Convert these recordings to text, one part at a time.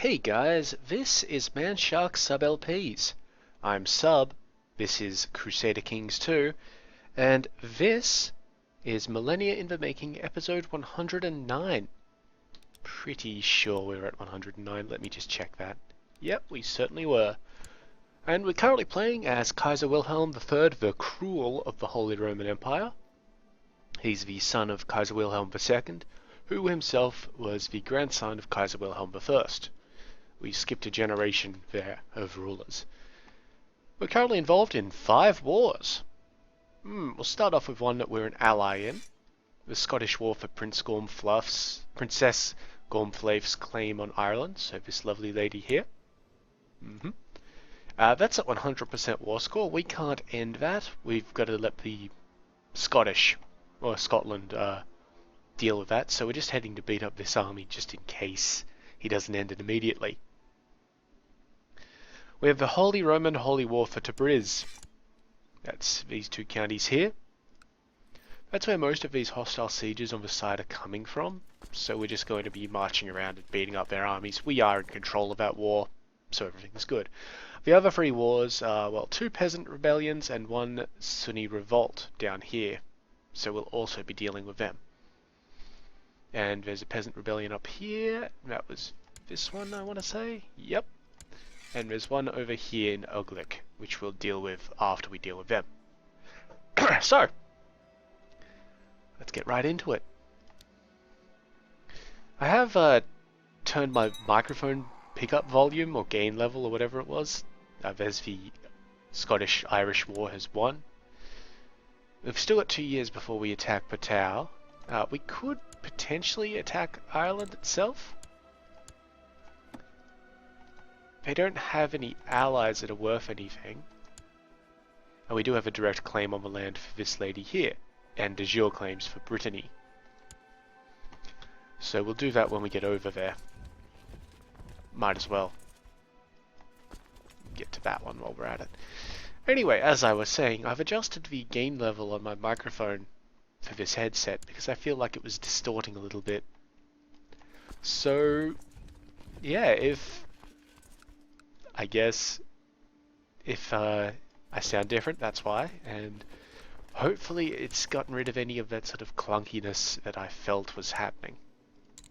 Hey guys, this is Manshark Sub LPs. I'm Sub, this is Crusader Kings II, and this is Millennia in the Making episode 109. Pretty sure we're at 109, let me just check that. Yep, we certainly were. And we're currently playing as Kaiser Wilhelm III, the Cruel of the Holy Roman Empire. He's the son of Kaiser Wilhelm II, who himself was the grandson of Kaiser Wilhelm I. We skipped a generation there of rulers. We're currently involved in 5 wars. We'll start off with one that we're an ally in. The Scottish War for Princess Gormflaith's claim on Ireland, so this lovely lady here. That's at 100% war score. We can't end that. We've got to let the Scottish, or Scotland, deal with that, so we're just heading to beat up this army just in case he doesn't end it immediately. We have the Holy Roman Holy War for Tabriz. That's these 2 counties here. That's where most of these hostile sieges on the side are coming from, so we're just going to be marching around and beating up their armies. We are in control of that war, so everything's good. The other 3 wars are, well, 2 peasant rebellions and 1 Sunni revolt down here, so we'll also be dealing with them. And there's a peasant rebellion up here. That was this one, I want to say. Yep. And there's one over here in Uglick, which we'll deal with after we deal with them. So, let's get right into it. I have turned my microphone pickup volume, or gain level, or whatever it was. There's the Scottish-Irish War has won. We've still got 2 years before we attack Patau. We could potentially attack Ireland itself. They don't have any allies that are worth anything. And we do have a direct claim on the land for this lady here, and de jure claims for Brittany. So we'll do that when we get over there. Might as well get to that one while we're at it. Anyway, as I was saying, I've adjusted the gain level on my microphone for this headset because I feel like it was distorting a little bit. So, yeah, if I sound different, that's why, and hopefully it's gotten rid of any of that sort of clunkiness that I felt was happening.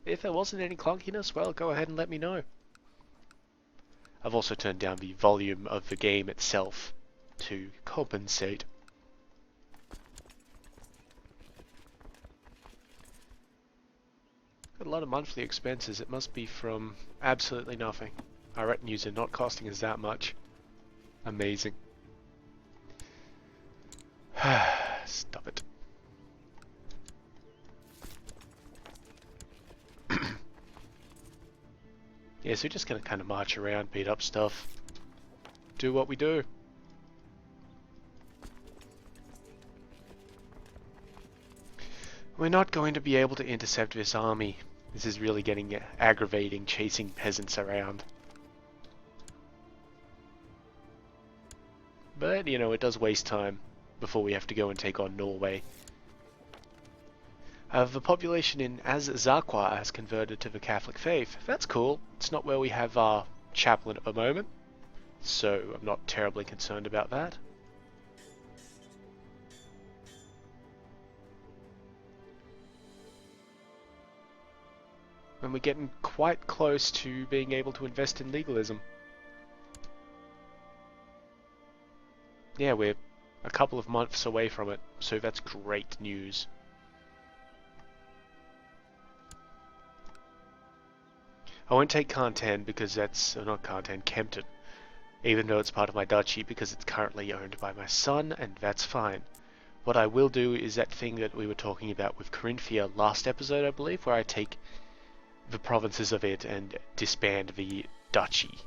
If there wasn't any clunkiness, well, go ahead and let me know. I've also turned down the volume of the game itself to compensate. Got a lot of monthly expenses. It must be from absolutely nothing. Our retinues are not costing us that much. Amazing. Stop it. Yeah, so we're just gonna kind of march around, beat up stuff, do what we do. We're not going to be able to intercept this army. This is really getting aggravating, chasing peasants around. But, you know, it does waste time before we have to go and take on Norway. The population in Azazakwa has converted to the Catholic faith. That's cool. It's not where we have our chaplain at the moment, so I'm not terribly concerned about that. And we're getting quite close to being able to invest in legalism. Yeah, we're a couple of months away from it, so that's great news. I won't take Kempten because that's, not Kempten, Kempten, even though it's part of my duchy because it's currently owned by my son, and that's fine. What I will do is that thing that we were talking about with Corinthia last episode, I believe, where I take the provinces of it and disband the duchy.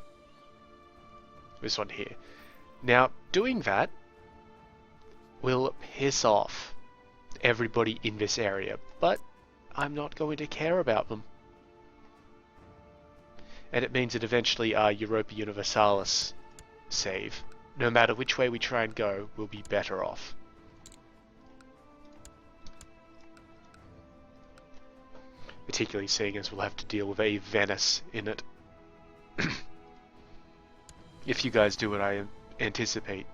This one here. Now, doing that will piss off everybody in this area, but I'm not going to care about them. And it means that eventually our Europa Universalis save, no matter which way we try and go, will be better off. particularly seeing as we'll have to deal with a Venice in it. If you guys do what I anticipate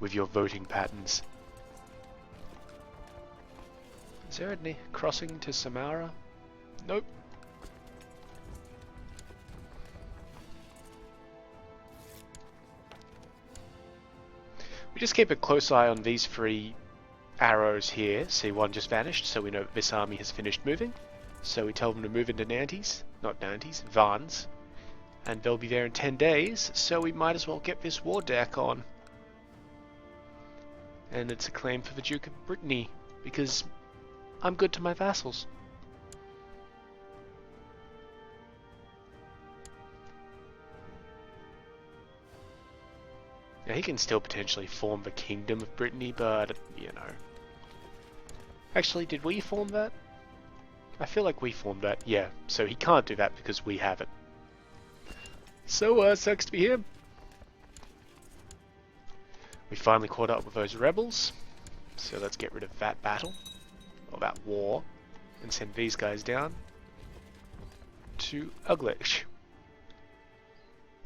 with your voting patterns. Is there a crossing to Samara? Nope. We just keep a close eye on these three arrows here. See, one just vanished, so we know that this army has finished moving. So we tell them to move into Nantes, not Nantes, Vannes. And they'll be there in 10 days, so we might as well get this war deck on. And it's a claim for the Duke of Brittany, because I'm good to my vassals. Now he can still potentially form the Kingdom of Brittany, but, you know. Actually, did we form that? I feel like we formed that. Yeah, so he can't do that because we have it. So, sucks to be him. We finally caught up with those rebels. So let's get rid of that battle, or that war, and send these guys down to Uglish.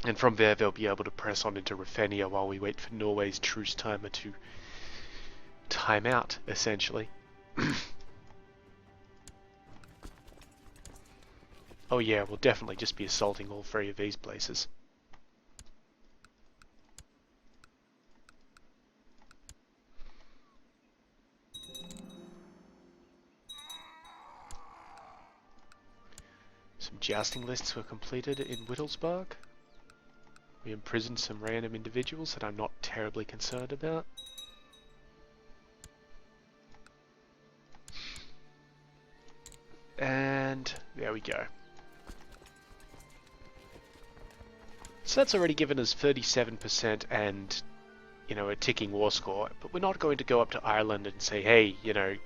And from there they'll be able to press on into Ruthenia while we wait for Norway's truce timer to time out, essentially. Oh yeah, we'll definitely just be assaulting all three of these places. Some jousting lists were completed in Wittelsbach. We imprisoned some random individuals that I'm not terribly concerned about. And there we go. So that's already given us 37% and, you know, a ticking war score. But we're not going to go up to Ireland and say, hey, you know,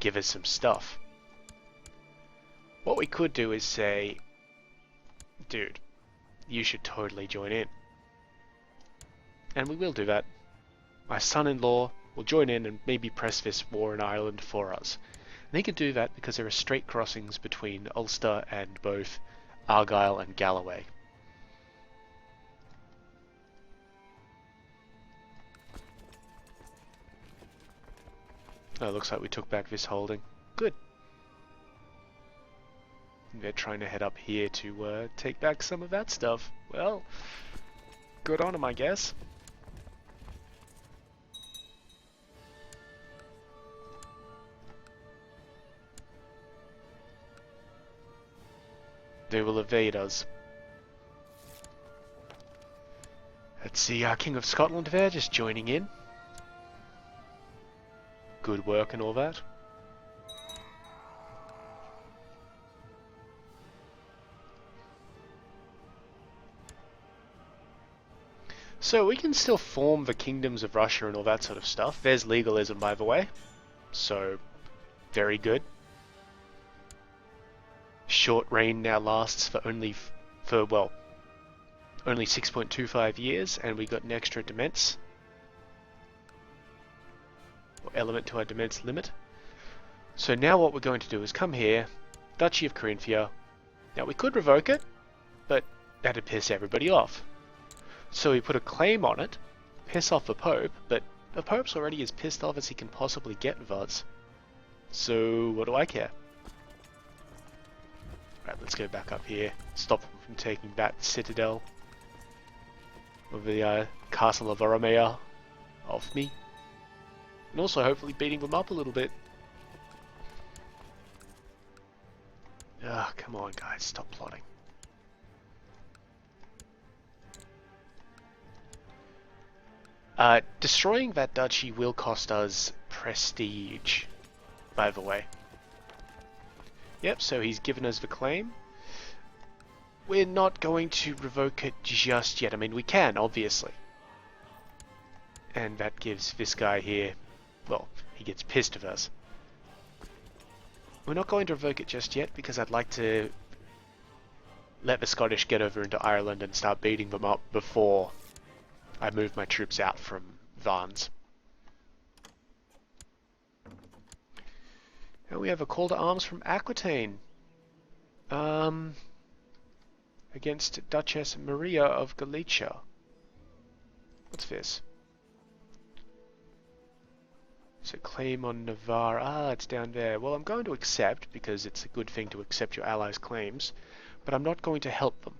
give us some stuff. What we could do is say, dude, you should totally join in. And we will do that. My son-in-law will join in and maybe press this war in Ireland for us. And he can do that because there are straight crossings between Ulster and both Argyll and Galloway. Oh, looks like we took back this holding. Good. They're trying to head up here to take back some of that stuff. Well, good on them, I guess. They will evade us. Let's see, our King of Scotland there just joining in. Good work and all that. So we can still form the kingdoms of Russia and all that sort of stuff. There's legalism, by the way. So, very good. Short reign now lasts for only 6.25 years, and we got an extra dements. Or element to our dements limit. So now what we're going to do is come here, Duchy of Carinthia. Now we could revoke it, but that'd piss everybody off. So we put a claim on it, piss off the Pope, but the Pope's already as pissed off as he can possibly get with us. So what do I care? Right, let's go back up here, stop him from taking that citadel of the castle of Oromea off me. And also hopefully beating them up a little bit. Ah, come on guys, stop plotting. Destroying that duchy will cost us prestige, by the way. Yep, so he's given us the claim. We're not going to revoke it just yet. I mean, we can, obviously. And that gives this guy here, well, he gets pissed at us. We're not going to revoke it just yet because I'd like to let the Scottish get over into Ireland and start beating them up before I move my troops out from Vannes. And we have a call to arms from Aquitaine. against Duchess Maria of Galicia. What's this? So claim on Navarre. Ah, it's down there. Well, I'm going to accept, because it's a good thing to accept your allies' claims, but I'm not going to help them.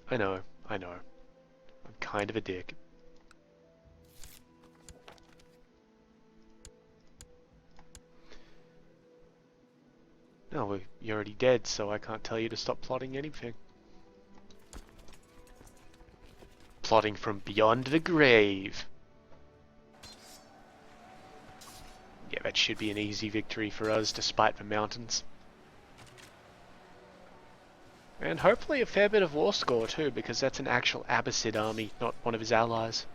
I know. I'm kind of a dick. No, you're already dead, so I can't tell you to stop plotting anything. Plotting from beyond the grave. Yeah, that should be an easy victory for us, despite the mountains. And hopefully a fair bit of war score too, because that's an actual Abbasid army, not one of his allies.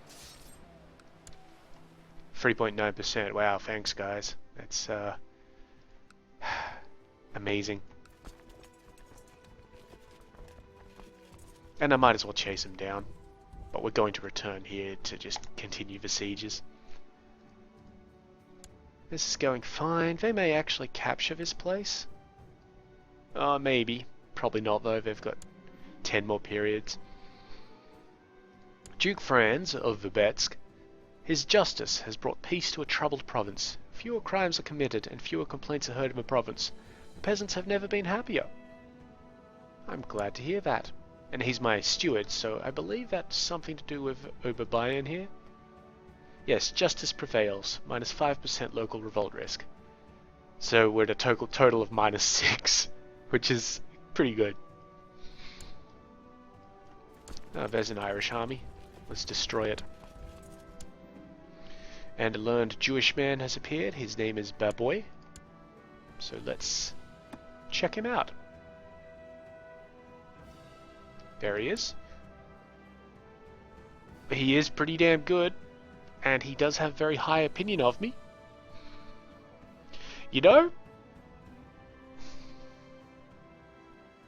3.9%. Wow, thanks guys. That's amazing. And I might as well chase him down. But we're going to return here to just continue the sieges. This is going fine. They may actually capture this place. Maybe. Probably not though, they've got 10 more periods. Duke Franz of Vibetsk. His justice has brought peace to a troubled province. Fewer crimes are committed and fewer complaints are heard in the province. The peasants have never been happier. I'm glad to hear that. And he's my steward, so I believe that's something to do with Oberbayern here. Yes, justice prevails. Minus 5% local revolt risk. So we're at a total of minus 6, which is pretty good. There's an Irish army. Let's destroy it. And a learned Jewish man has appeared. His name is Baboy. So let's check him out. There he is. He is pretty damn good, and he does have very high opinion of me. You know?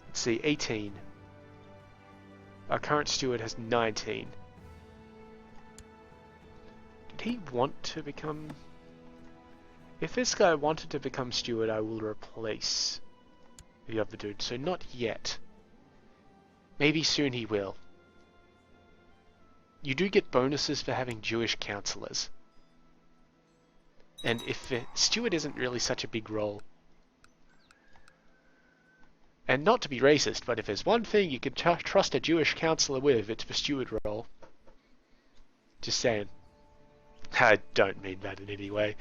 Let's see, 18. Our current steward has 19. Did he want to become... If this guy wanted to become steward, I will replace the other dude. So not yet. Maybe soon he will. You do get bonuses for having Jewish counselors. And if the steward isn't really such a big role. And not to be racist, but if there's one thing you can trust a Jewish counselor with, it's the steward role. Just saying. I don't mean that in any way.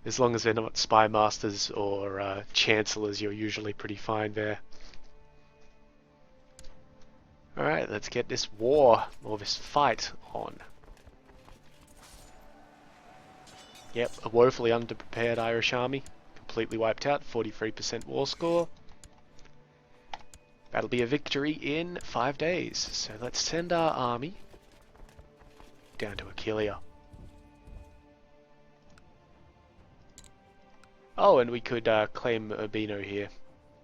As long as they're not spy masters or chancellors, you're usually pretty fine there. Alright, let's get this war, or this fight, on. Yep, a woefully underprepared Irish army. Completely wiped out, 43% war score. That'll be a victory in 5 days. So let's send our army down to Aquileia. Oh, and we could claim Urbino here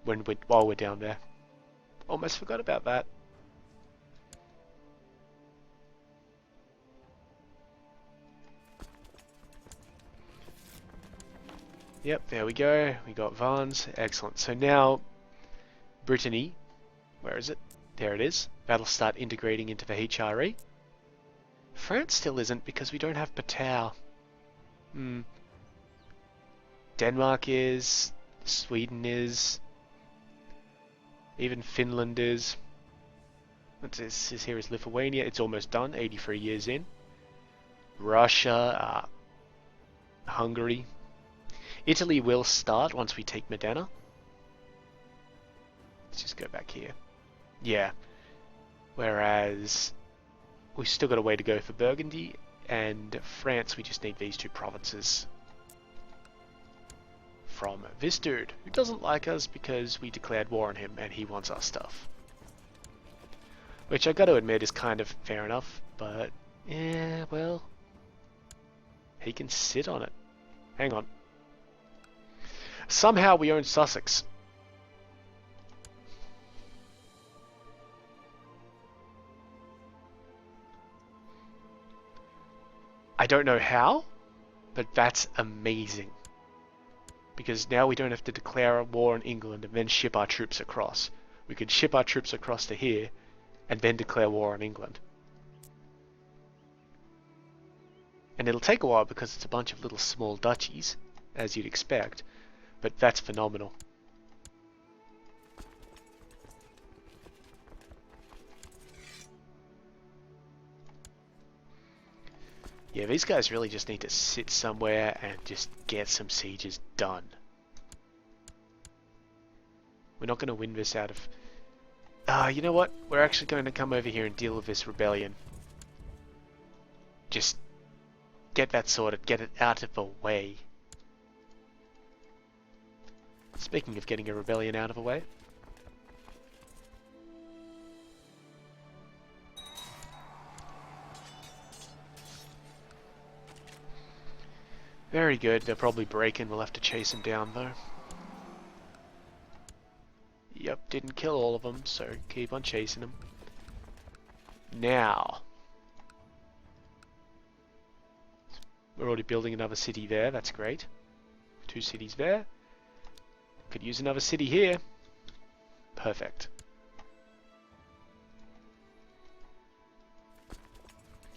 while we're down there. Almost forgot about that. Yep, there we go. We got Vans. Excellent. So now, Brittany, where is it? There it is. That'll start integrating into the HRE. France still isn't because we don't have Patau. Denmark is. Sweden is. Even Finland is. This here is Lithuania. It's almost done. 83 years in. Russia. Hungary. Italy will start once we take Modena. Let's just go back here. Yeah. Whereas we've still got a way to go for Burgundy, and France we just need these two provinces from this dude, who doesn't like us because we declared war on him and he wants our stuff. Which I gotta admit is kind of fair enough, but yeah, well, he can sit on it. Hang on. Somehow we own Sussex. I don't know how, but that's amazing. because now we don't have to declare a war on England and then ship our troops across. We could ship our troops across to here and then declare war on England. And it'll take a while because it's a bunch of little small duchies, as you'd expect, but that's phenomenal. Yeah, these guys really just need to sit somewhere and just get some sieges done. We're not going to win this out of... you know what? We're actually going to come over here and deal with this rebellion. Just get that sorted, get it out of the way. Speaking of getting a rebellion out of the way. Very good, they're probably breaking, we'll have to chase them down though. Yep, didn't kill all of them, so keep on chasing them. Now. We're already building another city there, that's great. 2 cities there. Could use another city here. Perfect.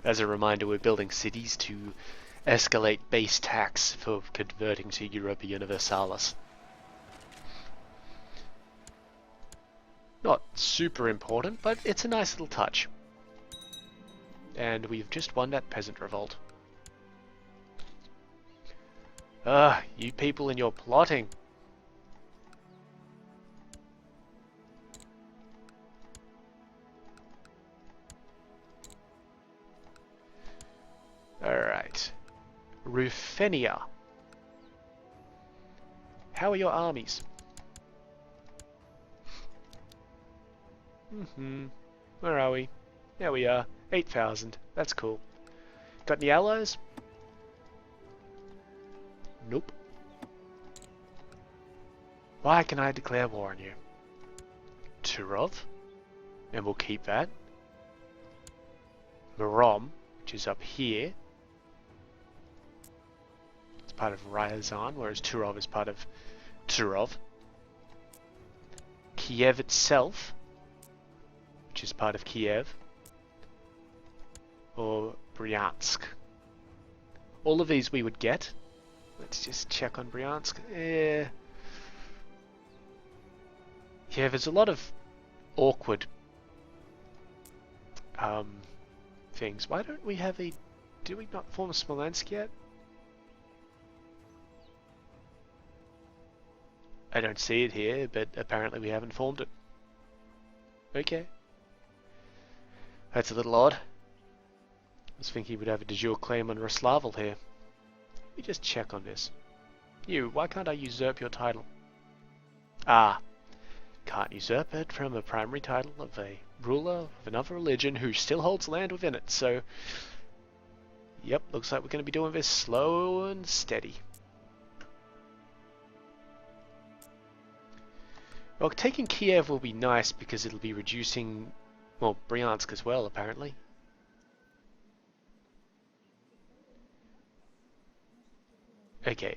As a reminder, we're building cities to escalate base tax for converting to Europa Universalis. Not super important, but it's a nice little touch. And we've just won that peasant revolt. You people and your plotting. Alright. Ruthenia. How are your armies? Where are we? There we are. 8,000. That's cool. Got any allies? Nope. Why can I declare war on you? Turov. And we'll keep that. Merom, which is up here. It's part of Ryazan, whereas Turov is part of Turov. Kiev itself, which is part of Kiev. Or Bryansk. All of these we would get. Let's just check on Bryansk. Yeah, there's a lot of awkward things. Why don't we have a... Do we not form a Smolensk yet? I don't see it here, but apparently we haven't formed it. Okay. That's a little odd. I was thinking we'd have a de jure claim on Roslavel here. Let me just check on this. You, why can't I usurp your title? Can't usurp it from a primary title of a ruler of another religion who still holds land within it, so... Yep, looks like we're going to be doing this slow and steady. Well, taking Kiev will be nice because it'll be reducing... Well, Bryansk as well, apparently. Okay,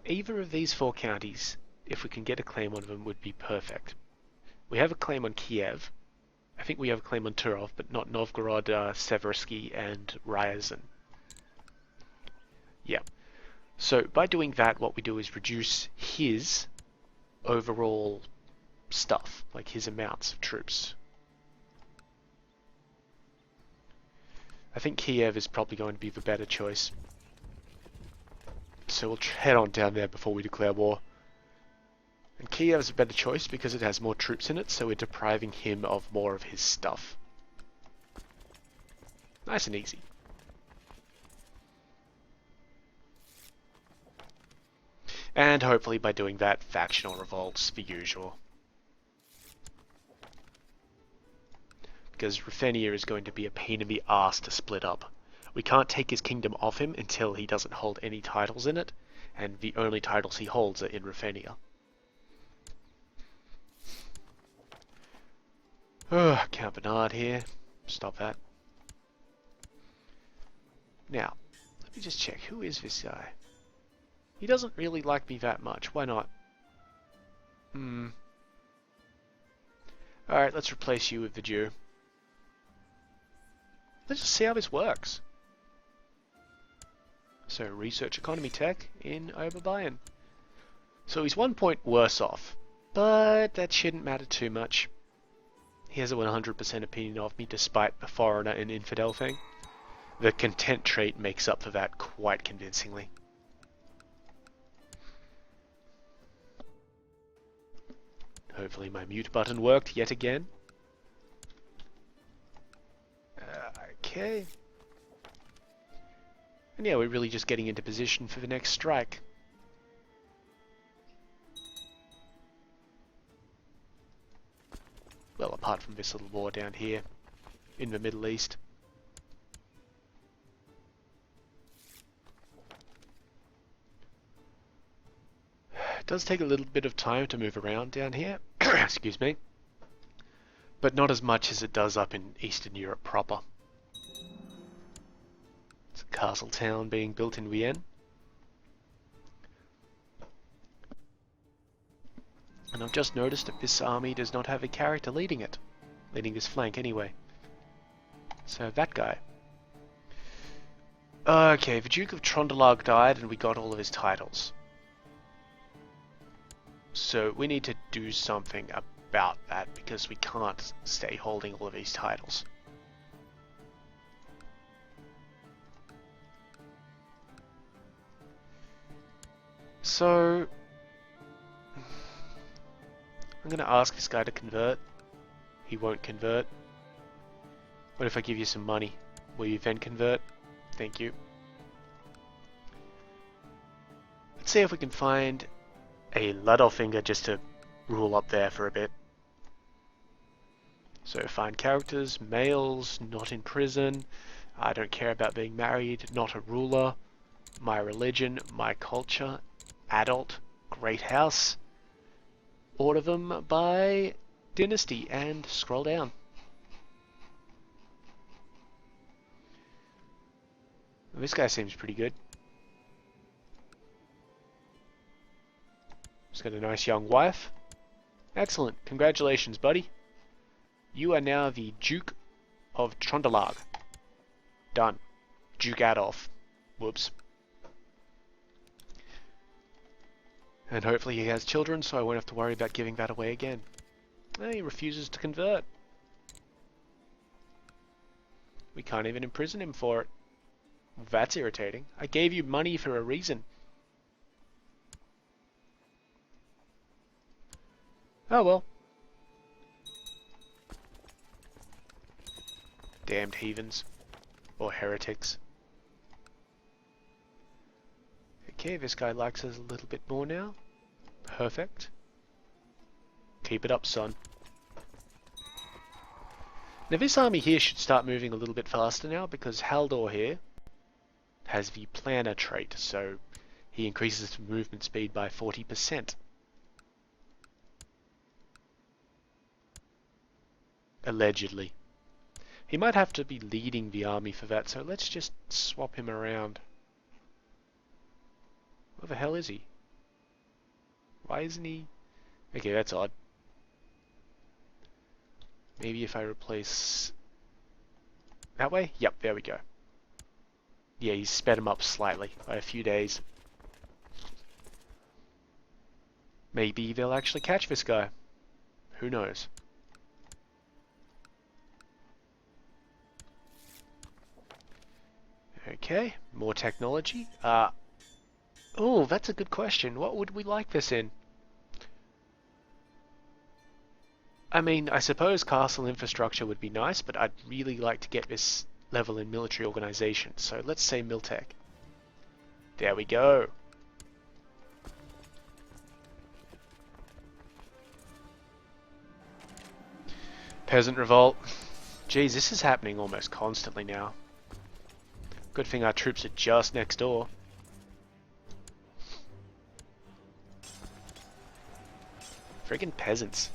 either of these 4 counties, if we can get a claim on them, would be perfect. We have a claim on Kiev. I think we have a claim on Turov, but not Novgorod, Seversky, and Ryazan. Yeah. So by doing that, what we do is reduce his overall stuff, like his amounts of troops. I think Kiev is probably going to be the better choice. So we'll head on down there before we declare war. And Kiev's a better choice because it has more troops in it, so we're depriving him of more of his stuff. Nice and easy. And hopefully by doing that, factional revolts, the usual. Because Ruthenia is going to be a pain in the ass to split up. We can't take his kingdom off him until he doesn't hold any titles in it, and the only titles he holds are in Ruthenia. Count Bernard here. Stop that. Now, let me just check. Who is this guy? He doesn't really like me that much. Why not? Alright, let's replace you with the Jew. Let's just see how this works. So, research economy tech in Oberbayern. So he's 1 point worse off, but that shouldn't matter too much. He has a 100% opinion of me despite the foreigner and infidel thing. The content trait makes up for that quite convincingly. Hopefully my mute button worked yet again. Okay. And yeah, we're really just getting into position for the next strike. Well, apart from this little war down here in the Middle East. It does take a little bit of time to move around down here. Excuse me. But not as much as it does up in Eastern Europe proper. It's a castle town being built in Vienna. And I've just noticed that this army does not have a character leading it. Leading this flank anyway. So that guy. Okay, the Duke of Trondelag died and we got all of his titles. So we need to do something about that because we can't stay holding all of these titles. So I'm going to ask this guy to convert. He won't convert. What if I give you some money? Will you then convert? Thank you. Let's see if we can find a Littlefinger just to rule up there for a bit. So find characters, males, not in prison, I don't care about being married, not a ruler, my religion, my culture, adult, great house. Order them by dynasty and scroll down. This guy seems pretty good. He's got a nice young wife. Excellent. Congratulations, buddy. You are now the Duke of Trondelag. Done. Duke Adolf. Whoops. And hopefully he has children, so I won't have to worry about giving that away again. He refuses to convert. We can't even imprison him for it. That's irritating. I gave you money for a reason. Oh well. Damned heathens. Or heretics. Okay, this guy likes us a little bit more now. Perfect. Keep it up, son. Now this army here should start moving a little bit faster now because Haldor here has the planner trait, so he increases the movement speed by 40%. Allegedly. He might have to be leading the army for that, so let's just swap him around. Where the hell is he? Why isn't he? Okay, that's odd. Maybe if I replace that way? Yep, there we go. Yeah, he's sped him up slightly by a few days. Maybe they'll actually catch this guy. Who knows? Okay, more technology. Oh, that's a good question. What would we like this in? I mean, I suppose castle infrastructure would be nice, but I'd really like to get this level in military organization. So let's say Miltech. There we go. Peasant revolt. Geez, this is happening almost constantly now. Good thing our troops are just next door. Friggin' peasants.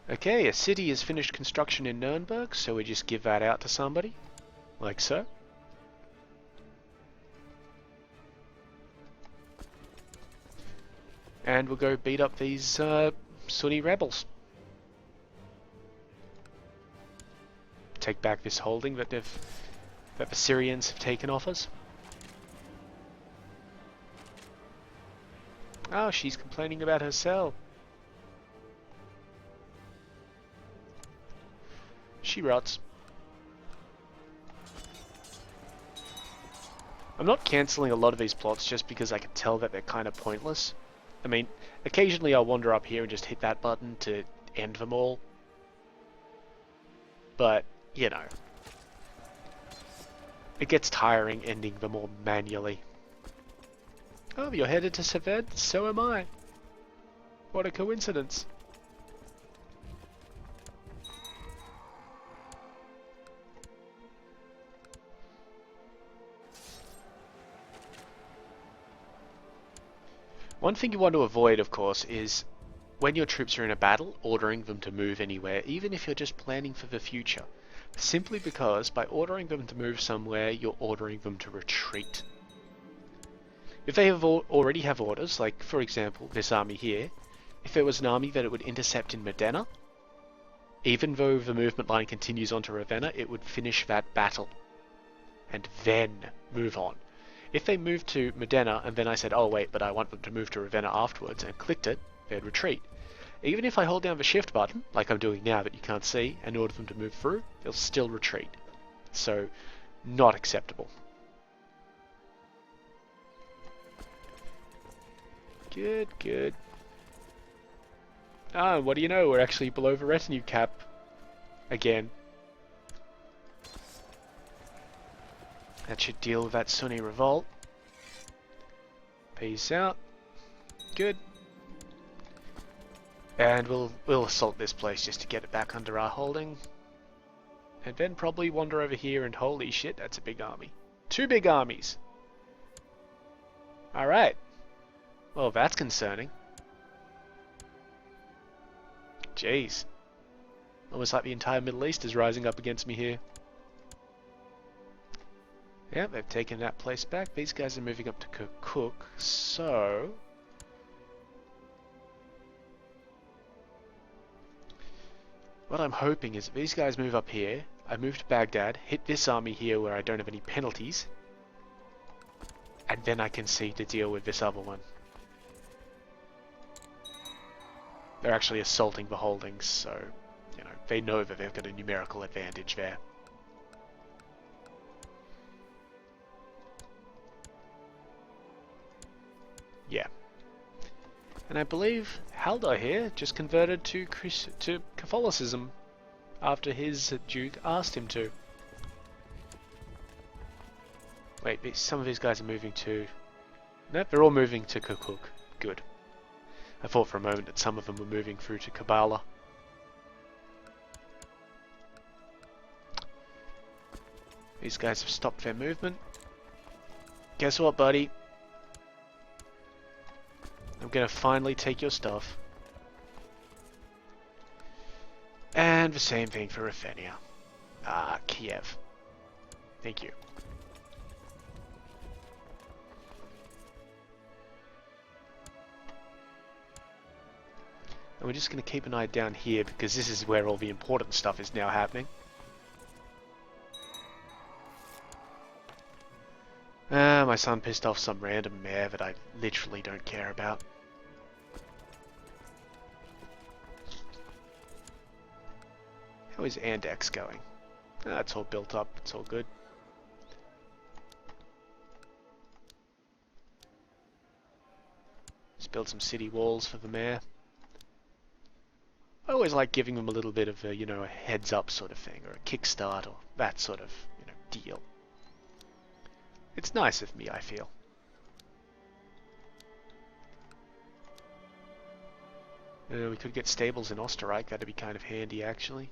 Okay, a city has finished construction in Nuremberg, so we just give that out to somebody. like so. And we'll go beat up these Sunni rebels. Take back this holding that the Syrians have taken off us. Oh, she's complaining about her cell. She rots. I'm not cancelling a lot of these plots just because I can tell that they're kind of pointless. I mean, occasionally I'll wander up here and just hit that button to end them all. But, you know, it gets tiring ending them all manually. Oh, you're headed to Saved? So am I. What a coincidence. One thing you want to avoid, of course, is when your troops are in a battle, ordering them to move anywhere, even if you're just planning for the future. Simply because by ordering them to move somewhere, you're ordering them to retreat. If they already have orders, like for example this army here, if there was an army that it would intercept in Modena, even though the movement line continues on to Ravenna, it would finish that battle and then move on. If they moved to Modena and then I said, oh wait, but I want them to move to Ravenna afterwards, and clicked it, they'd retreat. Even if I hold down the shift button, like I'm doing now that you can't see, and order them to move through, they'll still retreat. So, not acceptable. Good, good. Ah, what do you know, we're actually below the retinue cap. Again. That should deal with that Sunni revolt. Peace out. Good. And we'll assault this place just to get it back under our holding. And then probably wander over here and holy shit, that's a big army. 2 big armies! Alright. Well, that's concerning. Jeez. Almost like the entire Middle East is rising up against me here. Yeah, they've taken that place back. These guys are moving up to Kirkuk, so... what I'm hoping is that these guys move up here, I move to Baghdad, hit this army here where I don't have any penalties, and then I can see to deal with this other one. They're actually assaulting the holdings, so, you know, they know that they've got a numerical advantage there. Yeah. And I believe Haldar here just converted to Catholicism after his duke asked him to. Wait, some of these guys are moving to... nope, they're all moving to Kirkuk. Good. I thought for a moment that some of them were moving through to Kabbalah. These guys have stopped their movement. Guess what, buddy? I'm gonna finally take your stuff. And the same thing for Ravenna. Kiev. Thank you. And we're just gonna keep an eye down here because this is where all the important stuff is now happening. My son pissed off some random mayor that I literally don't care about. How is Andex going? It's all built up, it's all good. Let's build some city walls for the mayor. I always like giving them a little bit of a, you know, a heads up sort of thing, or a kickstart, or that sort of, you know, deal. It's nice of me, I feel. We could get stables in Österreich, that'd be kind of handy actually.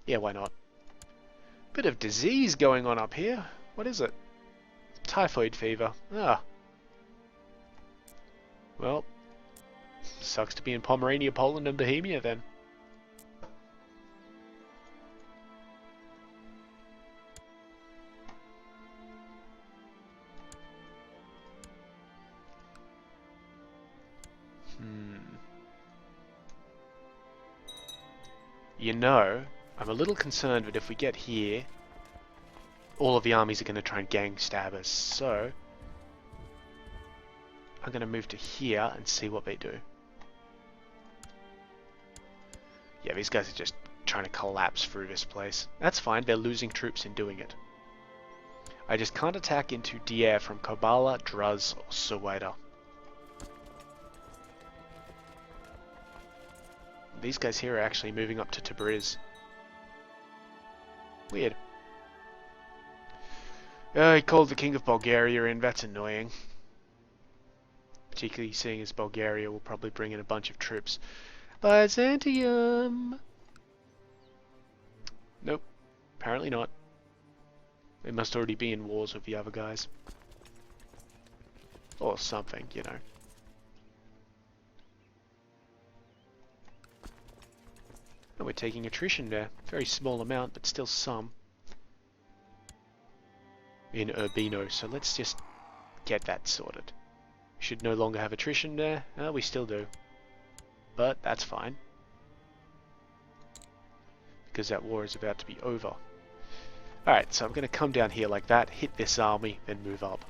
Yeah, why not? Bit of disease going on up here. What is it? Typhoid fever. Ah. Well, sucks to be in Pomerania, Poland and Bohemia then. I'm a little concerned that if we get here, all of the armies are going to try and gang stab us. So I'm going to move to here and see what they do. Yeah, these guys are just trying to collapse through this place. That's fine, they're losing troops in doing it. I just can't attack into Diyar from Karbala, Druz, or Suwaida. These guys here are actually moving up to Tabriz. Weird. He called the King of Bulgaria in, that's annoying. Particularly seeing as Bulgaria will probably bring in a bunch of troops. Byzantium! Nope, apparently not. They must already be in wars with the other guys. Or something, you know. And we're taking attrition there. Very small amount, but still some. In Urbino, so let's just get that sorted. Should no longer have attrition there. We still do. But that's fine. Because that war is about to be over. Alright, so I'm going to come down here like that, hit this army, then move up.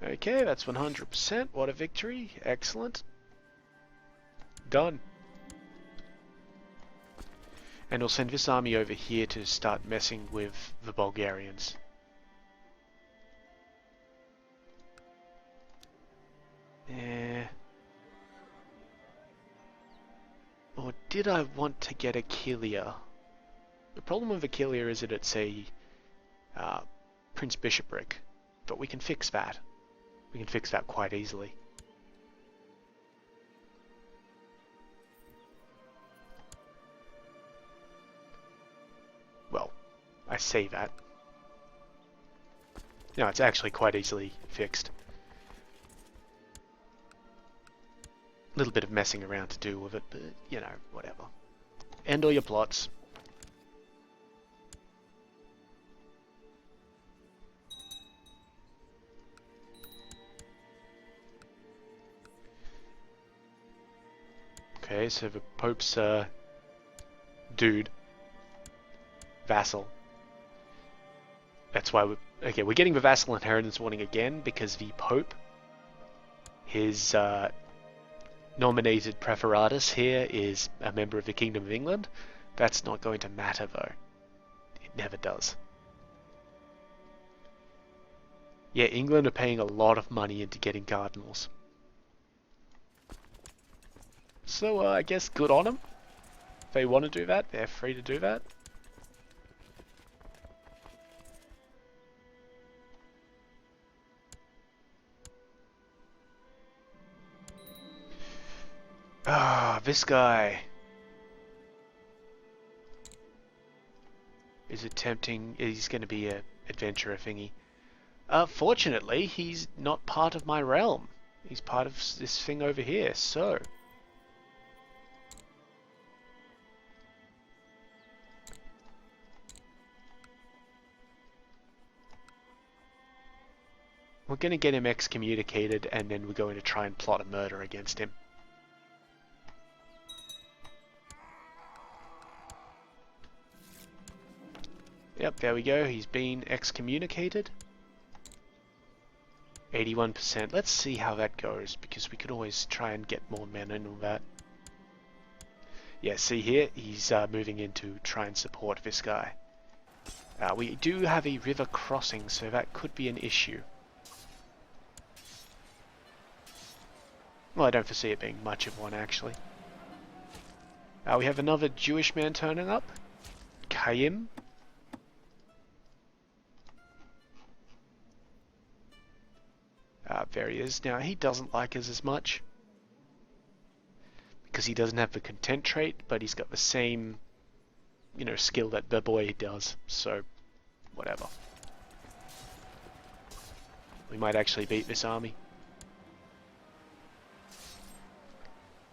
Okay, that's 100%. What a victory. Excellent. Done. And we'll send this army over here to start messing with the Bulgarians. Or did I want to get Aquileia? The problem with Aquileia is that it's a Prince Bishopric, but we can fix that. We can fix that quite easily. Well, I say that. No, it's actually quite easily fixed. A little bit of messing around to do with it, but, you know, whatever. End all your plots. Okay, so the Pope's, dude. Vassal. That's why we're getting the vassal inheritance warning again, because the Pope, his, nominated preferatus here is a member of the Kingdom of England. That's not going to matter though. It never does. Yeah, England are paying a lot of money into getting cardinals. So I guess good on them. If they want to do that, they're free to do that. Ah, this guy is attempting, he's going to be a adventurer thingy. Fortunately, he's not part of my realm. He's part of this thing over here, so. We're going to get him excommunicated, and then we're going to try and plot a murder against him. Yep, there we go. He's been excommunicated. 81%. Let's see how that goes, because we could always try and get more men in on that. Yeah, see here, he's moving in to try and support this guy. We do have a river crossing, so that could be an issue. Well, I don't foresee it being much of one, actually. We have another Jewish man turning up. Kayim. There he is. Now, he doesn't like us as much, because he doesn't have the content trait, but he's got the same, you know, skill that the boy does, so whatever. We might actually beat this army.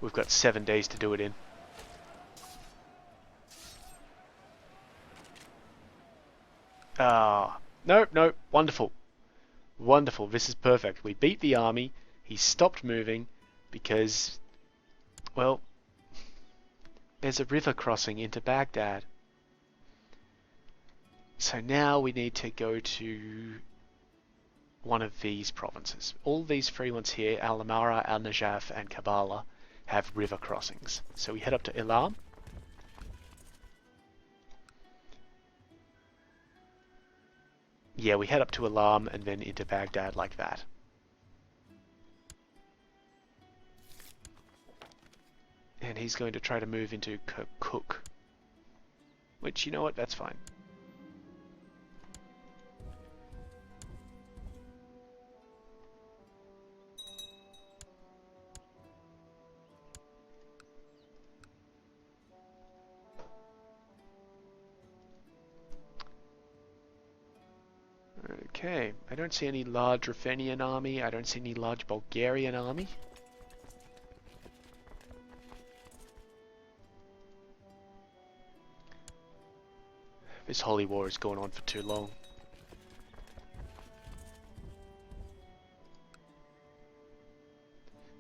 We've got 7 days to do it in. No, wonderful. Wonderful, this is perfect. We beat the army, he stopped moving, because Well, there's a river crossing into Baghdad. So now we need to go to one of these provinces. All these three ones here, Al-Amara, Al-Najaf, and Kabbalah, have river crossings. So we head up to Ilam. Yeah, we head up to Ilam and then into Baghdad like that. And he's going to try to move into Kirkuk. Which, you know what, that's fine. Okay, I don't see any large Ruthenian army. I don't see any large Bulgarian army. This holy war is going on for too long.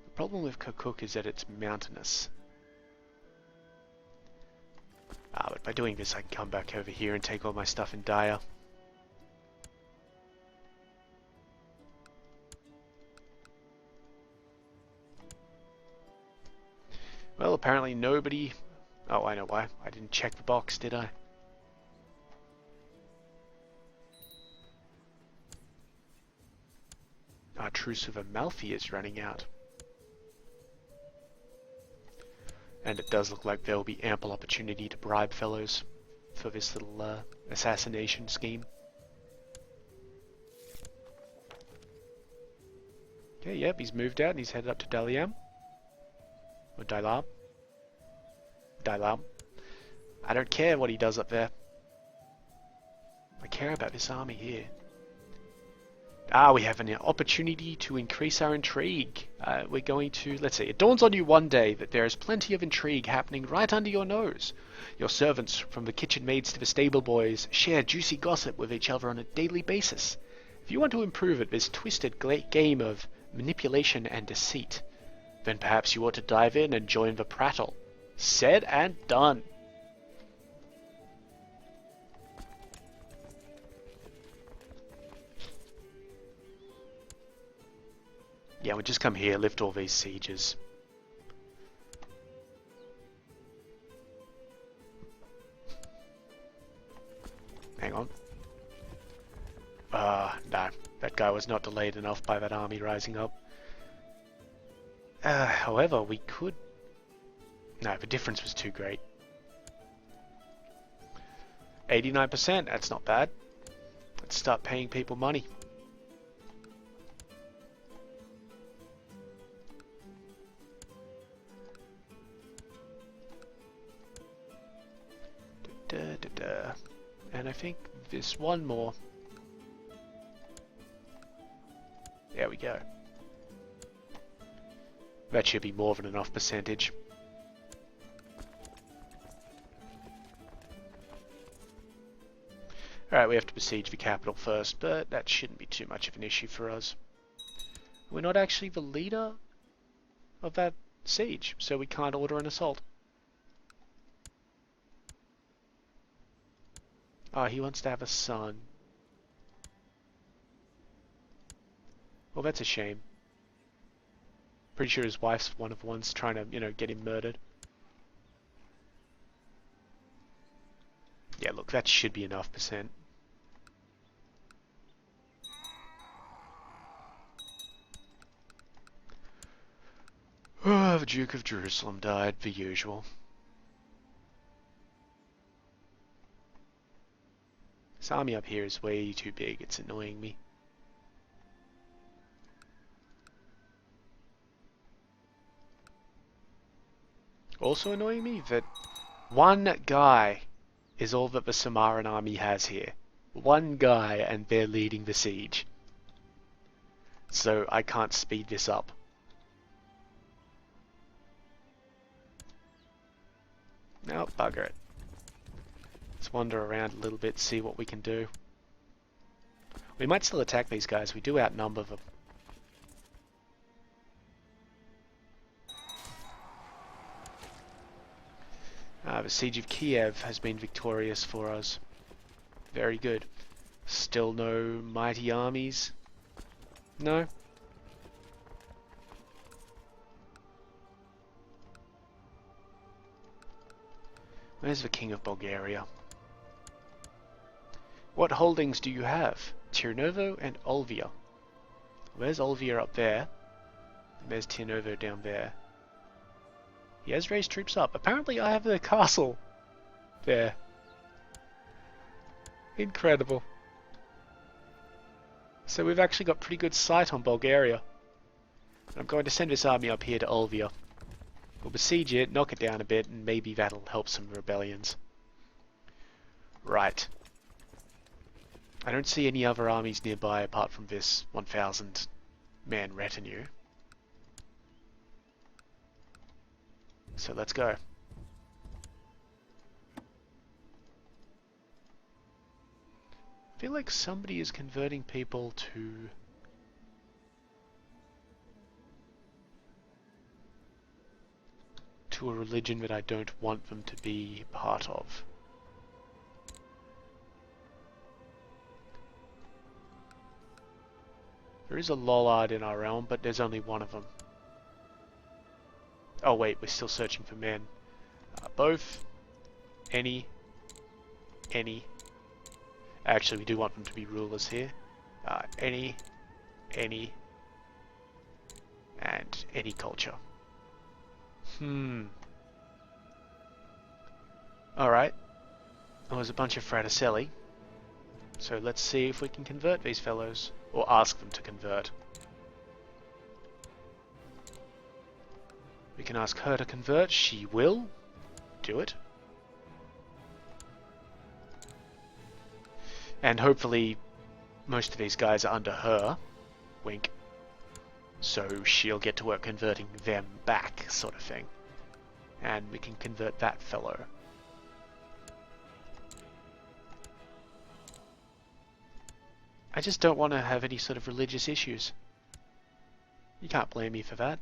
The problem with Kirkuk is that it's mountainous. But by doing this I can come back over here and take all my stuff in Daya. Well, apparently nobody... Oh, I know why. I didn't check the box, did I? Our truce of Amalfi is running out. And it does look like there will be ample opportunity to bribe fellows for this little assassination scheme. Okay, yep, he's moved out and he's headed up to Daliam. Or Dailam. Dailam. I don't care what he does up there. I care about this army here. We have an opportunity to increase our intrigue. We're going to, let's see, it dawns on you one day that there is plenty of intrigue happening right under your nose. Your servants, from the kitchen maids to the stable boys, share juicy gossip with each other on a daily basis. If you want to improve at this twisted game of manipulation and deceit, then perhaps you ought to dive in and join the prattle. Said and done. Yeah, we'll just come here, lift all these sieges. Hang on. No. That guy was not delayed enough by that army rising up. However, we could... No, the difference was too great. 89%, that's not bad. Let's start paying people money. And I think this one more. There we go. That should be more than enough percentage. Alright, we have to besiege the capital first, but that shouldn't be too much of an issue for us. We're not actually the leader of that siege, so we can't order an assault. Oh, he wants to have a son. Well, that's a shame. Pretty sure his wife's one of the ones trying to, get him murdered. Yeah, look, that should be enough percent. The Duke of Jerusalem died, the usual. This army up here is way too big, it's annoying me. Also annoying me that one guy is all that the Samaran army has here. One guy, and they're leading the siege. So I can't speed this up. No, bugger it. Let's wander around a little bit, see what we can do. We might still attack these guys, we do outnumber them. The siege of Kiev has been victorious for us. Very good. Still no mighty armies? No? Where's the King of Bulgaria? What holdings do you have? Tirnovo and Olvia. Where's Olvia up there? And there's Tirnovo down there. He has raised troops up. Apparently I have the castle there. Incredible. So we've actually got pretty good sight on Bulgaria. I'm going to send this army up here to Olvia. We'll besiege it, knock it down a bit, and maybe that'll help some rebellions. Right. I don't see any other armies nearby apart from this 1,000 man retinue. So let's go. I feel like somebody is converting people to a religion that I don't want them to be part of. There is a Lollard in our realm, but there's only one of them. Oh wait, we're still searching for men. Both. Any. Actually, we do want them to be rulers here. Any, and any culture. Alright. Oh, there's a bunch of Fraticelli. So let's see if we can convert these fellows. Or ask them to convert. We can ask her to convert. She will do it. And hopefully most of these guys are under her. Wink. So she'll get to work converting them back, sort of thing. And we can convert that fellow. I just don't want to have any sort of religious issues. You can't blame me for that.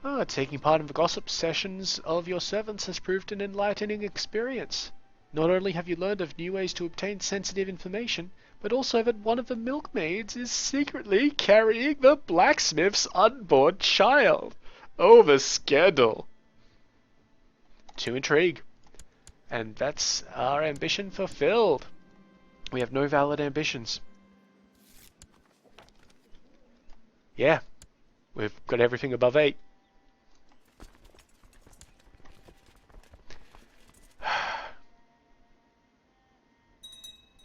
Oh, taking part in the gossip sessions of your servants has proved an enlightening experience. Not only have you learned of new ways to obtain sensitive information, but also that one of the milkmaids is secretly carrying the blacksmith's unborn child. Oh, the scandal. To intrigue. And that's our ambition fulfilled. We have no valid ambitions. Yeah, we've got everything above 8.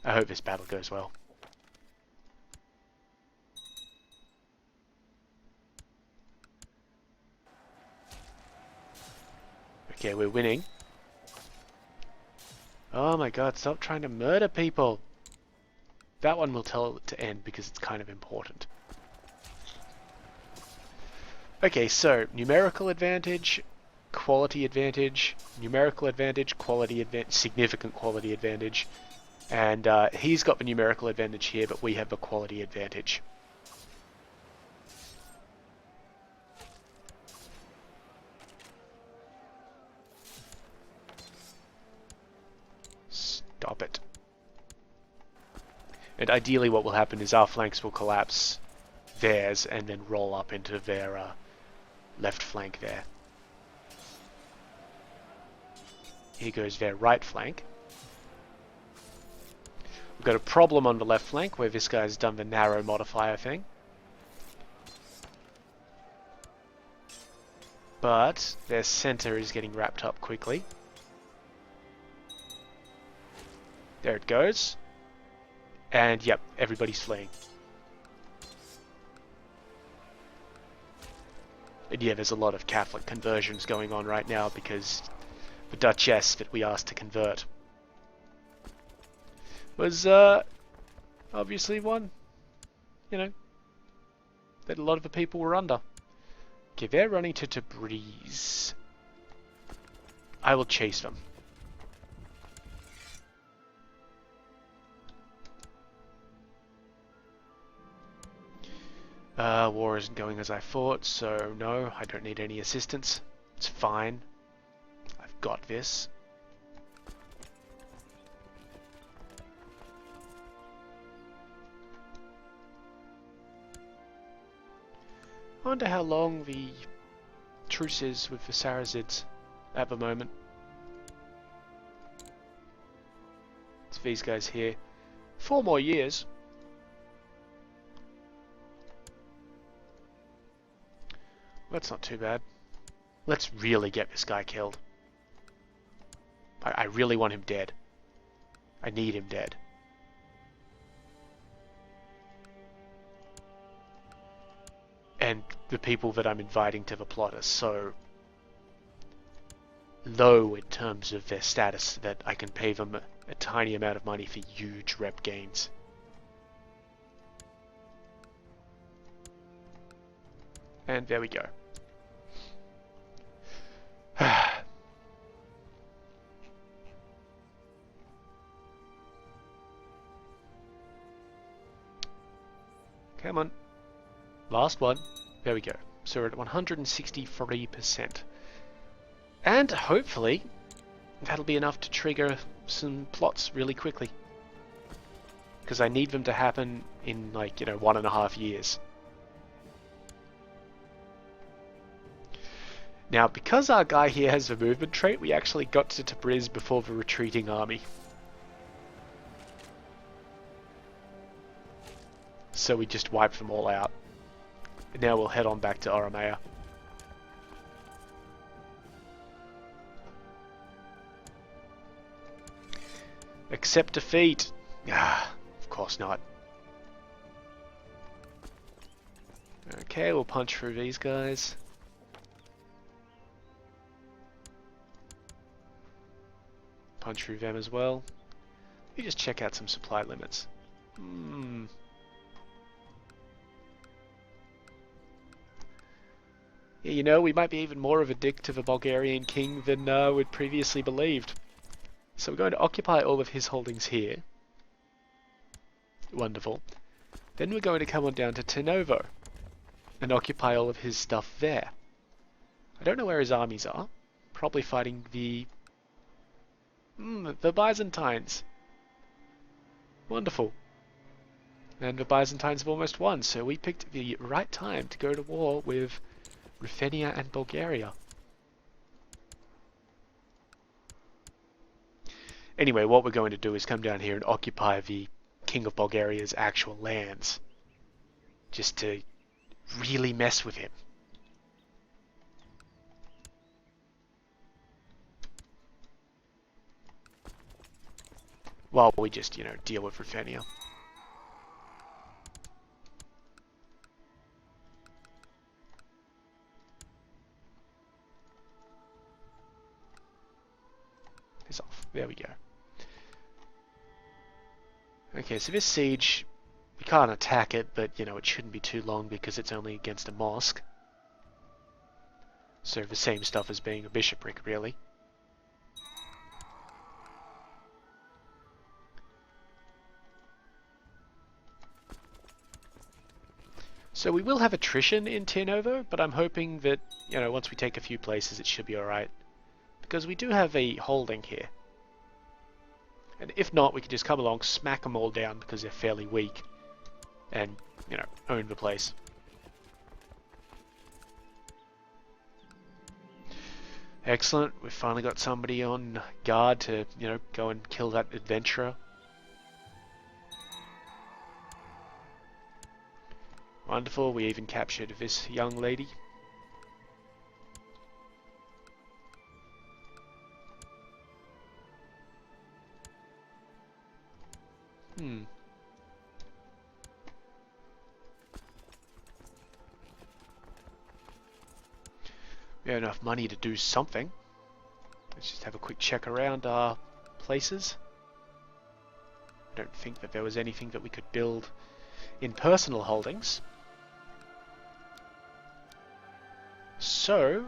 I hope this battle goes well. Okay, we're winning. Oh my god, stop trying to murder people! That one will tell it to end because it's kind of important. Okay, so numerical advantage, quality advantage, numerical advantage, quality advantage, significant quality advantage. And he's got the numerical advantage here, but we have the quality advantage. Stop it. And ideally what will happen is our flanks will collapse theirs and then roll up into their left flank there. Here goes their right flank. We've got a problem on the left flank where this guy's done the narrow modifier thing. But their center is getting wrapped up quickly. There it goes. And yep, everybody's fleeing. And yeah, there's a lot of Catholic conversions going on right now because the Duchess that we asked to convert was obviously one, you know, that a lot of the people were under. Okay, they're running to Tabriz. I will chase them. War isn't going as I thought, so no, I don't need any assistance. It's fine. I've got this. I wonder how long the truce is with the Sarrazids at the moment. It's these guys here. 4 more years. That's not too bad. Let's really get this guy killed. I really want him dead. I need him dead. And the people that I'm inviting to the plot are so low in terms of their status that I can pay them a tiny amount of money for huge rep gains. And there we go. Come on. Last one. There we go. So we're at 163%. And hopefully that'll be enough to trigger some plots really quickly. Because I need them to happen in, like, 1.5 years. Now, because our guy here has the movement trait, we actually got to Tabriz before the retreating army. So we just wiped them all out. Now we'll head on back to Oromea. Accept defeat. Ah, of course not. Okay, we'll punch through these guys. Punch through them as well. Let me just check out some supply limits. Yeah, we might be even more of a dick to the Bulgarian king than we'd previously believed. So we're going to occupy all of his holdings here. Wonderful. Then we're going to come on down to Tenovo and occupy all of his stuff there. I don't know where his armies are. Probably fighting the Byzantines. Wonderful. And the Byzantines have almost won, so we picked the right time to go to war with Ruthenia and Bulgaria. Anyway, what we're going to do is come down here and occupy the King of Bulgaria's actual lands. Just to really mess with him. While we just, deal with Ruthenia. It's off. There we go. Okay, so this siege, we can't attack it, but, it shouldn't be too long because it's only against a mosque. So the same stuff as being a bishopric, really. So we will have attrition in Tenovo, but I'm hoping that, once we take a few places, it should be alright. Because we do have a holding here. And if not, we can just come along, smack them all down because they're fairly weak. And, own the place. Excellent. We've finally got somebody on guard to, go and kill that adventurer. Wonderful. We even captured this young lady. We have enough money to do something. Let's just have a quick check around our places. I don't think that there was anything that we could build in personal holdings. So,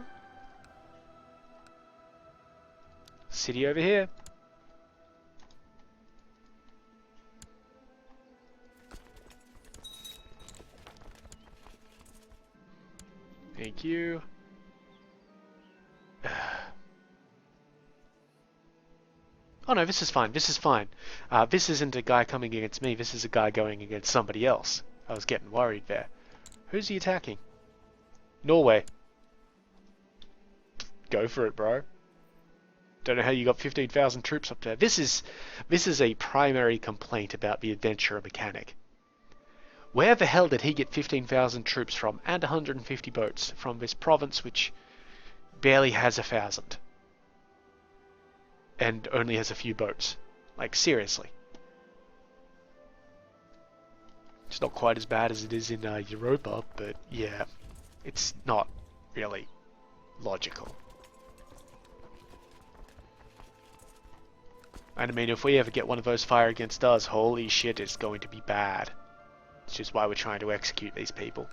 city over here. Thank you. Oh no, this is fine. This is fine. This isn't a guy coming against me. This is a guy going against somebody else. I was getting worried there. Who's he attacking? Norway. Go for it, bro. Don't know how you got 15,000 troops up there. This is a primary complaint about the adventurer mechanic. Where the hell did he get 15,000 troops from and 150 boats from this province which barely has 1,000 and only has a few boats? Like, seriously. It's not quite as bad as it is in Europa, but yeah, it's not really logical. And I mean, if we ever get one of those fire against us, holy shit, it's going to be bad. It's just why we're trying to execute these people.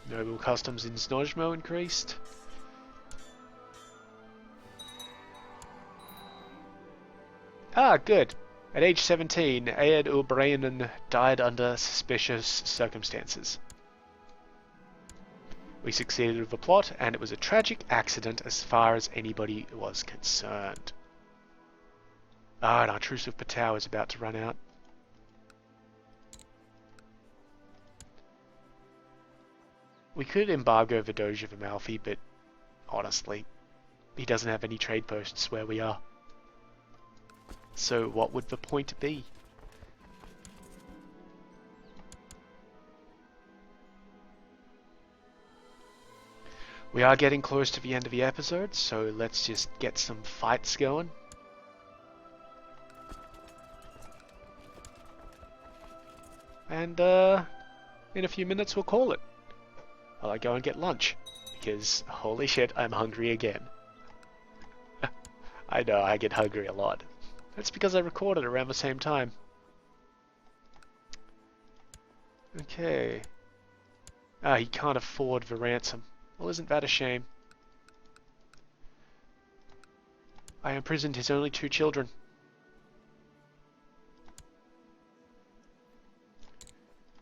Noble customs in Snojmo increased. Ah, good. At age 17, Ayed Ubrayanen died under suspicious circumstances. We succeeded with the plot, and it was a tragic accident as far as anybody was concerned. Ah, and our truce with Patau is about to run out. We could embargo the Doge of Amalfi, but honestly, he doesn't have any trade posts where we are. So what would the point be? We are getting close to the end of the episode, so let's just get some fights going. And in a few minutes we'll call it. I'll go and get lunch, because holy shit, I'm hungry again. I know, I get hungry a lot. That's because I recorded around the same time. Okay. Ah, he can't afford the ransom. Well, isn't that a shame? I imprisoned his only 2 children.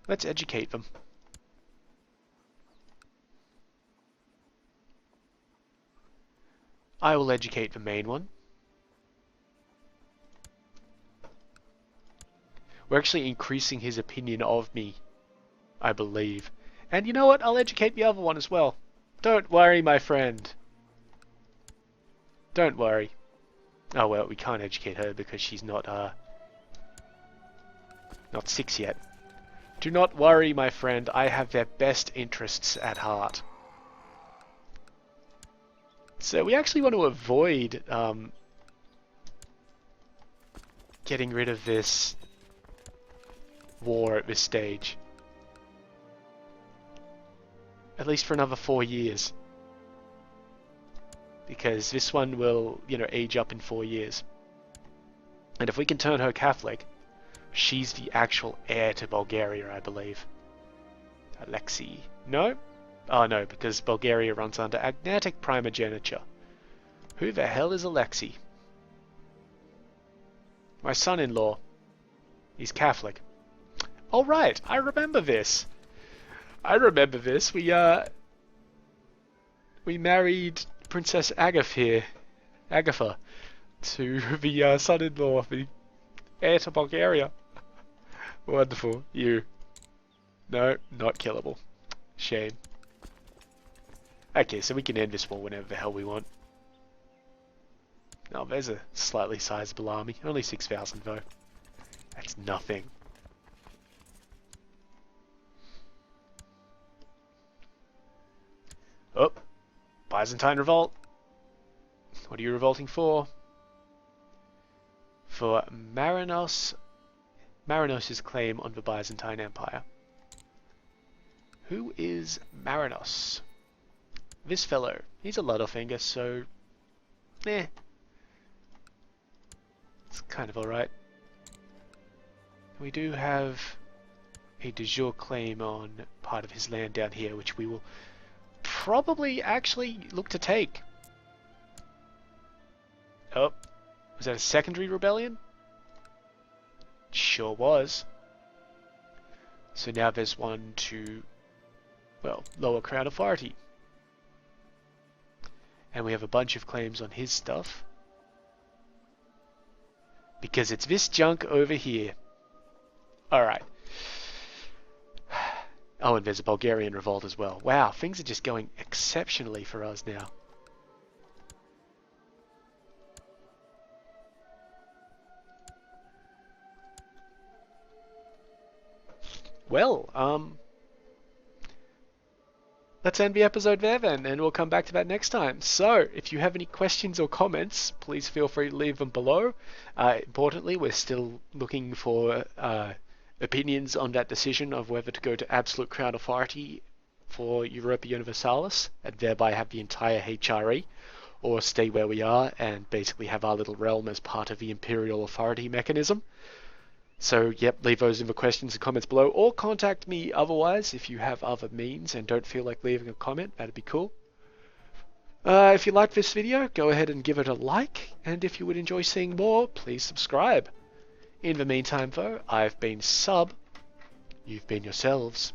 Let's educate them. I will educate the main one. We're actually increasing his opinion of me, I believe. And you know what? I'll educate the other one as well. Don't worry, my friend. Don't worry. Oh well, we can't educate her because she's not 6 yet. Do not worry, my friend. I have their best interests at heart. So we actually want to avoid getting rid of this war at this stage. At least for another 4 years. Because this one will, you know, age up in 4 years. And if we can turn her Catholic, she's the actual heir to Bulgaria, I believe. Alexei. No? Oh no, because Bulgaria runs under agnatic primogeniture. Who the hell is Alexei? My son-in-law. He's Catholic. Oh right, I remember this. I remember this. We married Princess Agatha to the son-in-law of the heir to Bulgaria. Wonderful. You. No, not killable. Shame. Okay, so we can end this war whenever the hell we want. Oh, there's a slightly sizable army. Only 6,000 though. That's nothing. Oh, Byzantine revolt. What are you revolting for? For Marinos' claim on the Byzantine Empire. Who is Marinos? This fellow. He's a Littlefinger, so it's kind of alright. We do have a de jure claim on part of his land down here, which we will probably actually look to take. Oh, was that a secondary rebellion? Sure was. So now there's one to, well, lower crown authority. And we have a bunch of claims on his stuff. Because it's this junk over here. Alright. Oh, and there's a Bulgarian revolt as well. Wow, things are just going exceptionally for us now. Well, let's end the episode there then, and we'll come back to that next time. So, if you have any questions or comments, please feel free to leave them below. Importantly, we're still looking for opinions on that decision of whether to go to absolute crown authority for Europa Universalis, and thereby have the entire HRE, or stay where we are and basically have our little realm as part of the imperial authority mechanism. So, yep, leave those in the questions and comments below, or contact me otherwise if you have other means and don't feel like leaving a comment. That'd be cool. If you liked this video, go ahead and give it a like, and if you would enjoy seeing more, please subscribe. In the meantime, though, I've been Sub. You've been yourselves.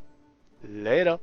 Later.